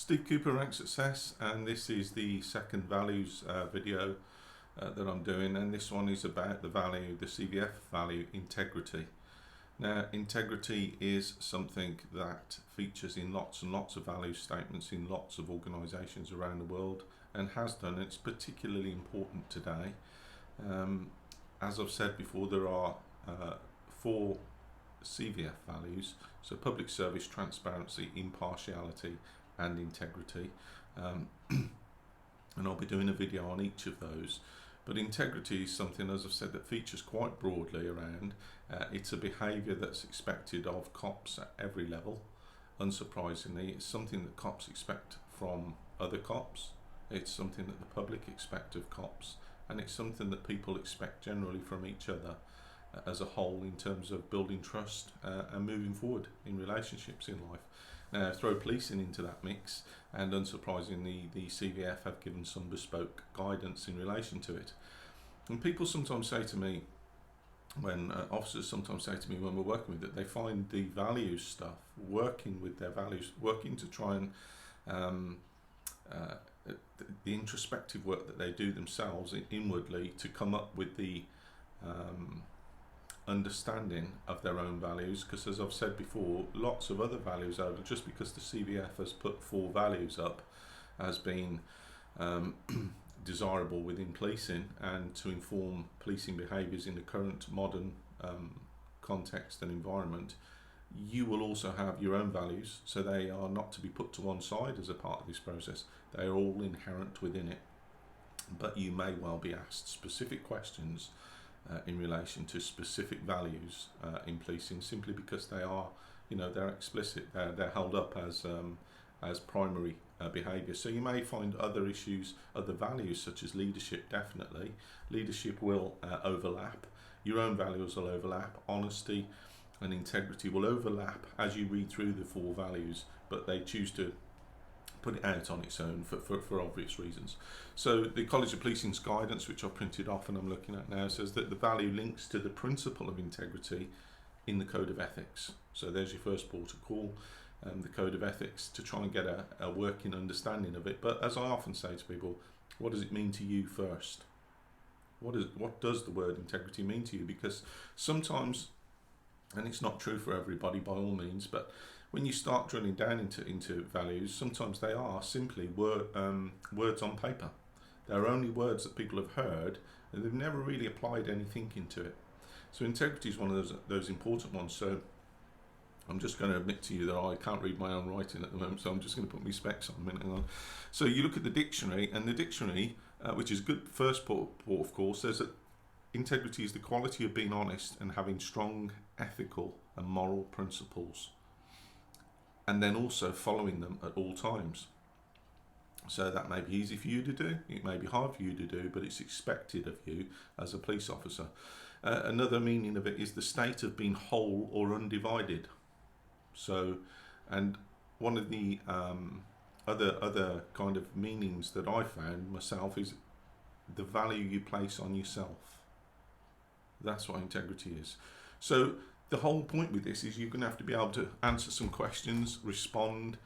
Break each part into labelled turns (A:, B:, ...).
A: Steve Cooper, Rank Success, and this is the second values video that I'm doing, and this one is about the value, the CVF value, integrity. Now, integrity is something that features in lots and lots of value statements in lots of organisations around the world, and has done. It's particularly important today. As I've said before, there are 4 CVF values, so public service, transparency, impartiality and integrity, and I'll be doing a video on each of those. But integrity is something, as I've said, that features quite broadly around. It's a behaviour that's expected of cops at every level. Unsurprisingly, it's something that cops expect from other cops, it's something that the public expect of cops, and it's something that people expect generally from each other as a whole, in terms of building trust and moving forward in relationships in life. Now, throw policing into that mix, and unsurprisingly, the CVF have given some bespoke guidance in relation to it. And people sometimes say to me, when officers sometimes say to me when we're working with it, they find the values stuff, working with their values, working to try and the introspective work that they do themselves inwardly to come up with the understanding of their own values, because as I've said before, lots of other values over, just because the CVF has put 4 values up as being desirable within policing and to inform policing behaviours in the current modern context and environment, you will also have your own values, so they are not to be put to one side as a part of this process. They are all inherent within it, but you may well be asked specific questions in relation to specific values in policing, simply because they are, they're explicit, they're held up as primary behaviour. So you may find other issues, other values such as leadership. Definitely, leadership will overlap. Your own values will overlap. Honesty and integrity will overlap as you read through the 4 values, but they choose to put it out on its own for obvious reasons. So the College of Policing's guidance, which I've printed off and I'm looking at now, says that the value links to the principle of integrity in the Code of Ethics. So there's your first port of call, the Code of Ethics, to try and get a working understanding of it. But as I often say to people, what does it mean to you first? What does the word integrity mean to you? Because sometimes, and it's not true for everybody by all means, but when you start drilling down into values, sometimes they are simply words on paper. They're only words that people have heard, and they've never really applied any thinking to it. So integrity is one of those important ones. So I'm just going to admit to you that I can't read my own writing at the moment, so I'm just going to put my specs on a minute. Hang on. So you look at the dictionary, and the dictionary, which is good first port of call, says that integrity is the quality of being honest and having strong ethical and moral principles, and then also following them at all times. So that may be easy for you to do, it may be hard for you to do, but it's expected of you as a police officer. Another meaning of it is the state of being whole or undivided. So, and one of the other kind of meanings that I found myself is the value you place on yourself. That's what integrity is. So the whole point with this is you're going to have to be able to answer some questions, respond.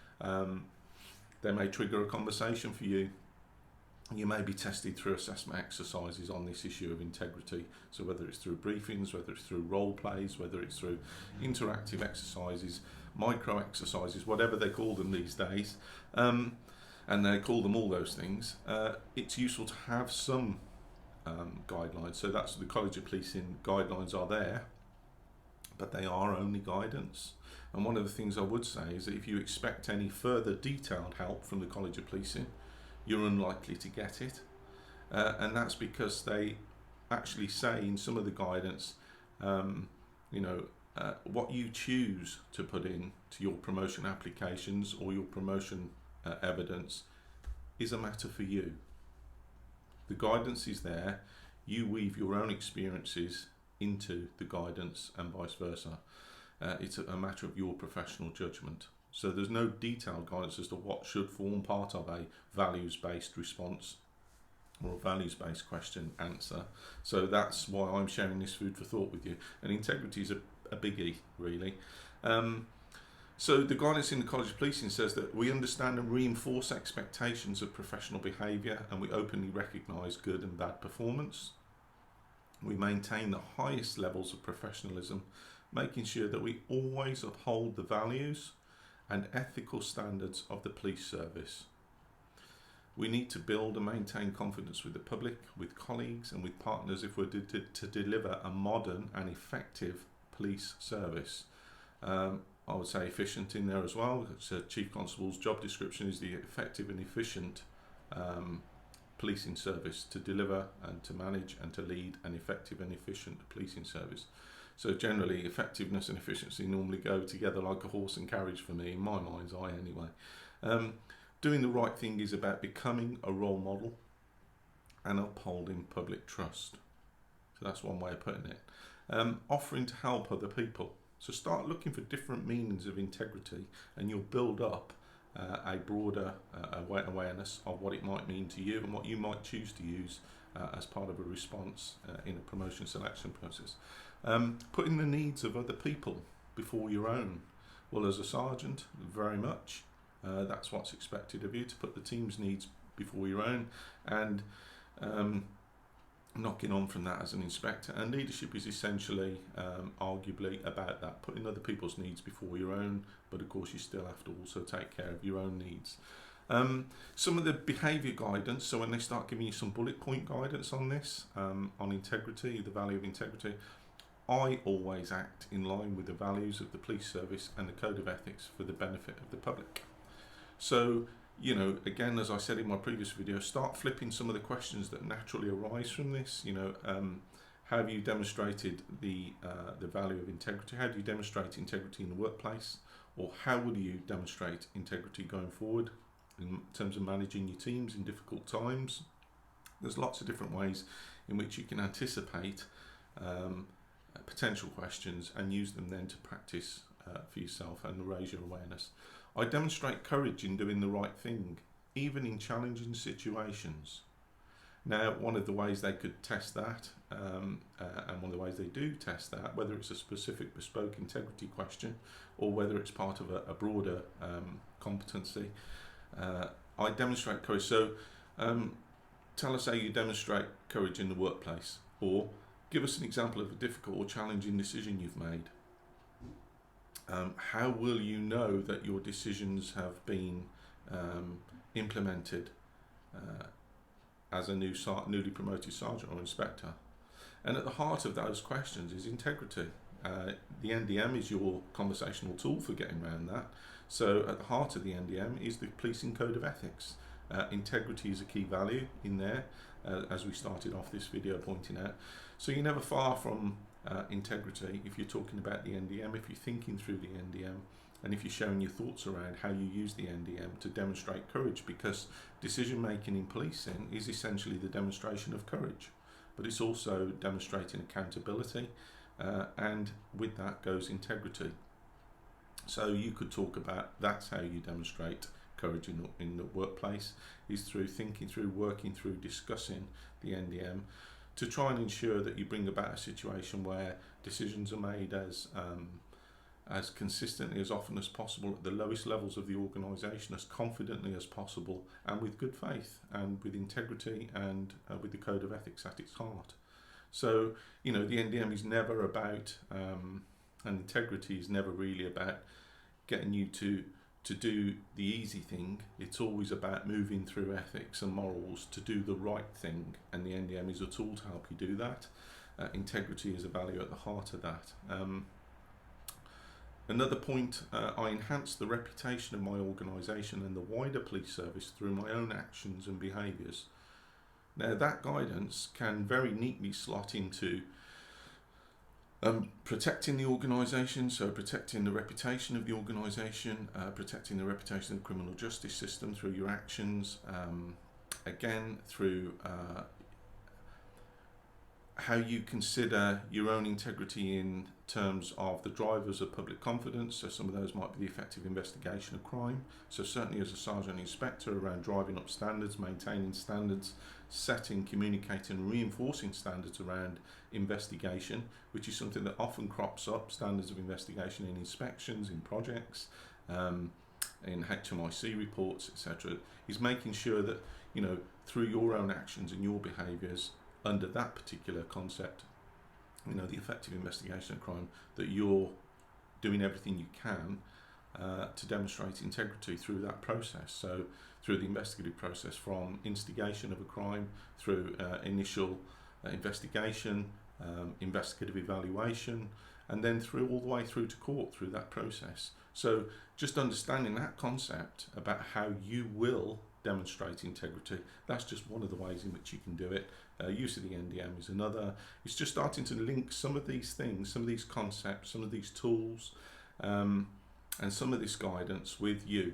A: They may trigger a conversation for you. You may be tested through assessment exercises on this issue of integrity. So whether it's through briefings, whether it's through role plays, whether it's through interactive exercises, micro exercises, whatever they call them these days, and they call them all those things, it's useful to have some guidelines. So that's the College of Policing guidelines are there, but they are only guidance. And one of the things I would say is that if you expect any further detailed help from the College of Policing, you're unlikely to get it. And that's because they actually say in some of the guidance, what you choose to put in to your promotion applications or your promotion evidence is a matter for you. The guidance is there, you weave your own experiences into the guidance and vice versa. It's a matter of your professional judgment. So there's no detailed guidance as to what should form part of a values-based response or a values-based question answer. So that's why I'm sharing this food for thought with you. And integrity is a biggie, really. So the guidance in the College of Policing says that we understand and reinforce expectations of professional behaviour, and we openly recognise good and bad performance. We maintain the highest levels of professionalism, making sure that we always uphold the values and ethical standards of the police service. We need to build and maintain confidence with the public, with colleagues and with partners if we're to deliver a modern and effective police service. I would say efficient in there as well. So Chief Constable's job description is the effective and efficient policing service, to deliver and to manage and to lead an effective and efficient policing service. So generally, effectiveness and efficiency normally go together like a horse and carriage for me, in my mind's eye anyway. Doing the right thing is about becoming a role model and upholding public trust. So that's one way of putting it. Offering to help other people. So start looking for different meanings of integrity, and you'll build up a broader awareness of what it might mean to you and what you might choose to use as part of a response in a promotion selection process. Putting the needs of other people before your own. Well, as a sergeant, very much that's what's expected of you, to put the team's needs before your own, and knocking on from that as an inspector. And leadership is essentially arguably about that, putting other people's needs before your own, but of course you still have to also take care of your own needs. Some of the behaviour guidance, so when they start giving you some bullet point guidance on this, on integrity, the value of integrity, I always act in line with the values of the police service and the code of ethics for the benefit of the public. So, you know, again, as I said in my previous video, start flipping some of the questions that naturally arise from this. You know, how have you demonstrated the value of integrity? How do you demonstrate integrity in the workplace? Or how will you demonstrate integrity going forward in terms of managing your teams in difficult times? There's lots of different ways in which you can anticipate potential questions and use them then to practice for yourself and raise your awareness. I demonstrate courage in doing the right thing, even in challenging situations. Now, one of the ways they could test that, and one of the ways they do test that, whether it's a specific bespoke integrity question or whether it's part of a broader competency, I demonstrate courage. So tell us how you demonstrate courage in the workplace, or give us an example of a difficult or challenging decision you've made. How will you know that your decisions have been implemented as a newly promoted sergeant or inspector? And at the heart of those questions is integrity. The NDM is your conversational tool for getting around that. So at the heart of the NDM is the policing code of ethics. Integrity is a key value in there, as we started off this video pointing out. So you're never far from integrity if you're talking about the NDM, if you're thinking through the NDM, and if you're sharing your thoughts around how you use the NDM to demonstrate courage, because decision making in policing is essentially the demonstration of courage, but it's also demonstrating accountability, and with that goes integrity. So you could talk about that's how you demonstrate courage in the workplace, is through thinking through, working through, discussing the NDM to try and ensure that you bring about a situation where decisions are made as consistently as often as possible at the lowest levels of the organisation, as confidently as possible, and with good faith and with integrity and with the code of ethics at its heart. So, you know, the NDM is never about, and integrity is never really about getting you to do the easy thing. It's always about moving through ethics and morals to do the right thing, and the NDM is a tool to help you do that. Integrity is a value at the heart of that. Another point, I enhance the reputation of my organisation and the wider police service through my own actions and behaviours. Now that guidance can very neatly slot into protecting the organisation, so protecting the reputation of the organisation, protecting the reputation of the criminal justice system through your actions, again through how you consider your own integrity in terms of the drivers of public confidence. So some of those might be the effective investigation of crime. So certainly as a sergeant inspector, around driving up standards, maintaining standards, setting, communicating, reinforcing standards around investigation, which is something that often crops up, standards of investigation in inspections, in projects, in HMIC reports, etc., is making sure that, you know, through your own actions and your behaviours under that particular concept, you know, the effective investigation of crime, that you're doing everything you can to demonstrate integrity through that process. So through the investigative process, from instigation of a crime through initial investigation, investigative evaluation, and then through all the way through to court through that process. So just understanding that concept about how you will demonstrate integrity, that's just one of the ways in which you can do it. Use of the NDM is another. It's just starting to link some of these things, some of these concepts, some of these tools, and some of this guidance with you,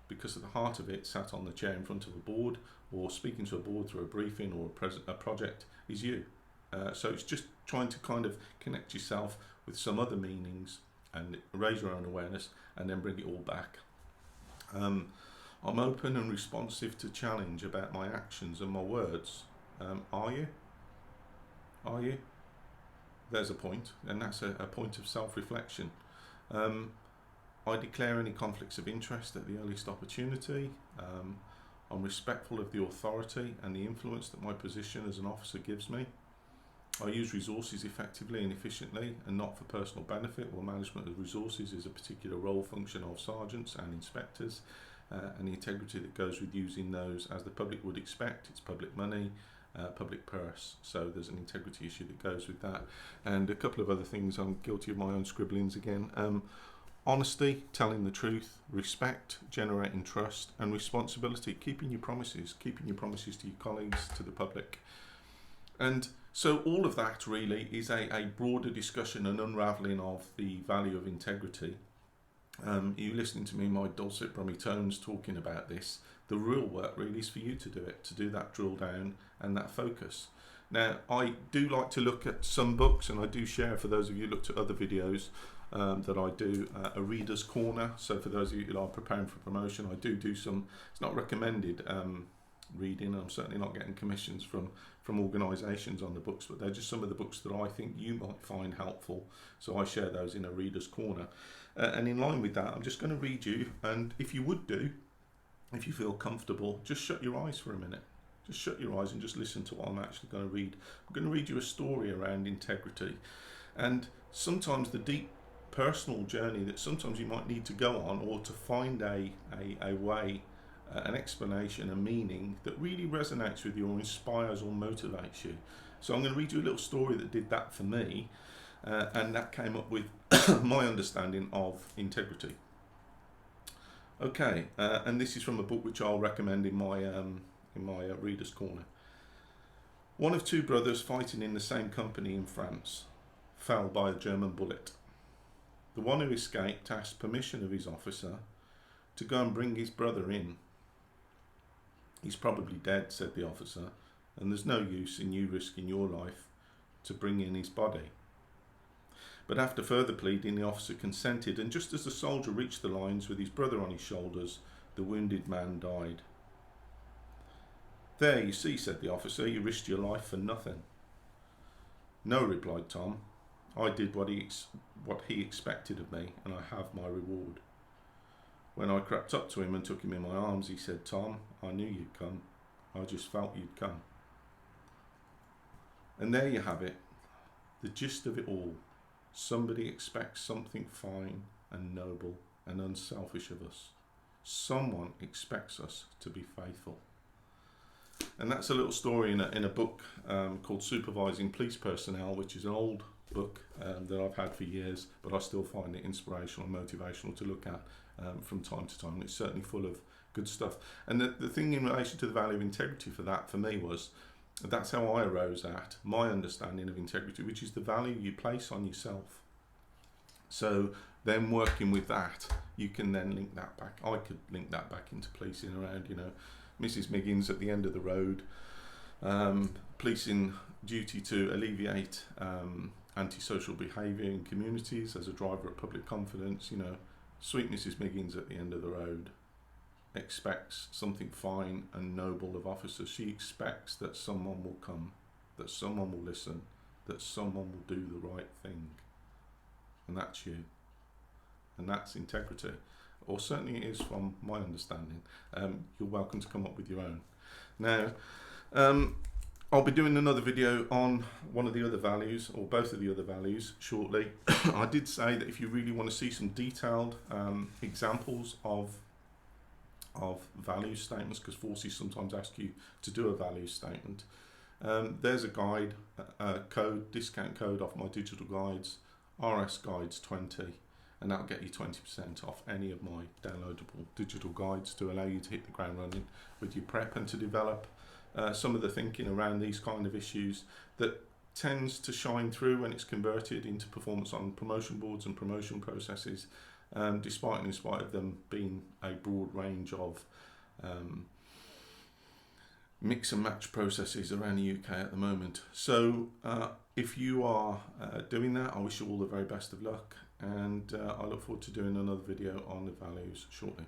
A: because at the heart of it, sat on the chair in front of a board or speaking to a board through a briefing or a project, is you. So it's just trying to kind of connect yourself with some other meanings and raise your own awareness and then bring it all back. I'm open and responsive to challenge about my actions and my words. Are you? Are you? There's a point, and that's a point of self-reflection. I declare any conflicts of interest at the earliest opportunity. I'm respectful of the authority and the influence that my position as an officer gives me. I use resources effectively and efficiently and not for personal benefit, or management of resources is a particular role function of sergeants and inspectors, and the integrity that goes with using those as the public would expect. It's public money, public purse, so there's an integrity issue that goes with that. And a couple of other things, I'm guilty of my own scribblings again. Honesty, telling the truth, respect, generating trust, and responsibility, keeping your promises to your colleagues, to the public. And so all of that really is a broader discussion and unravelling of the value of integrity. You listening to me, my dulcet brummy tones talking about this, the real work really is for you to do it, to do that drill down and that focus. Now, I do like to look at some books, and I do share, for those of you who looked at other videos, that I do a reader's corner. So for those of you who are preparing for promotion, I do some, it's not recommended reading. I'm certainly not getting commissions from organisations on the books, but they're just some of the books that I think you might find helpful. So I share those in a reader's corner. And in line with that, I'm just going to read you, and if you would do, if you feel comfortable, just shut your eyes for a minute. Just shut your eyes and just listen to what I'm actually going to read. I'm going to read you a story around integrity, and sometimes the deep personal journey that sometimes you might need to go on, or to find a way, an explanation, a meaning that really resonates with you or inspires or motivates you. So I'm going to read you a little story that did that for me, and that came up with my understanding of integrity. Okay, and this is from a book which I'll recommend in my reader's corner. One of two brothers fighting in the same company in France fell by a German bullet. The one who escaped asked permission of his officer to go and bring his brother in. He's probably dead, said the officer, and there's no use in you risking your life to bring in his body. But after further pleading, the officer consented, and just as the soldier reached the lines with his brother on his shoulders, the wounded man died. There, you see, said the officer, you risked your life for nothing. No, replied Tom. I did what he expected of me, and I have my reward. When I crept up to him and took him in my arms, he said, Tom, I knew you'd come. I just felt you'd come. And there you have it, the gist of it all. Somebody expects something fine and noble and unselfish of us. Someone expects us to be faithful. And that's a little story in a book called Supervising Police Personnel, which is an old book that I've had for years, but I still find it inspirational and motivational to look at from time to time. It's certainly full of good stuff. And the thing in relation to the value of integrity for me was, that's how I arose at my understanding of integrity, which is the value you place on yourself. So then working with that, you can then link that back. I could link that back into policing around, Mrs. Miggins at the end of the road, policing duty to alleviate antisocial behaviour in communities as a driver of public confidence. Sweet Mrs. Miggins at the end of the road expects something fine and noble of officers. She expects that someone will come, that someone will listen, that someone will do the right thing. And that's you. And that's integrity. or certainly it is from my understanding. You're welcome to come up with your own. Now, I'll be doing another video on one of the other values, or both of the other values, shortly. I did say that if you really want to see some detailed examples of value statements, because forces sometimes ask you to do a value statement, there's a guide, discount code off my digital guides, RS Guides 20, and that'll get you 20% off any of my downloadable digital guides to allow you to hit the ground running with your prep and to develop some of the thinking around these kind of issues that tends to shine through when it's converted into performance on promotion boards and promotion processes, despite and in spite of them being a broad range of mix and match processes around the UK at the moment. So if you are doing that, I wish you all the very best of luck, and I look forward to doing another video on the values shortly.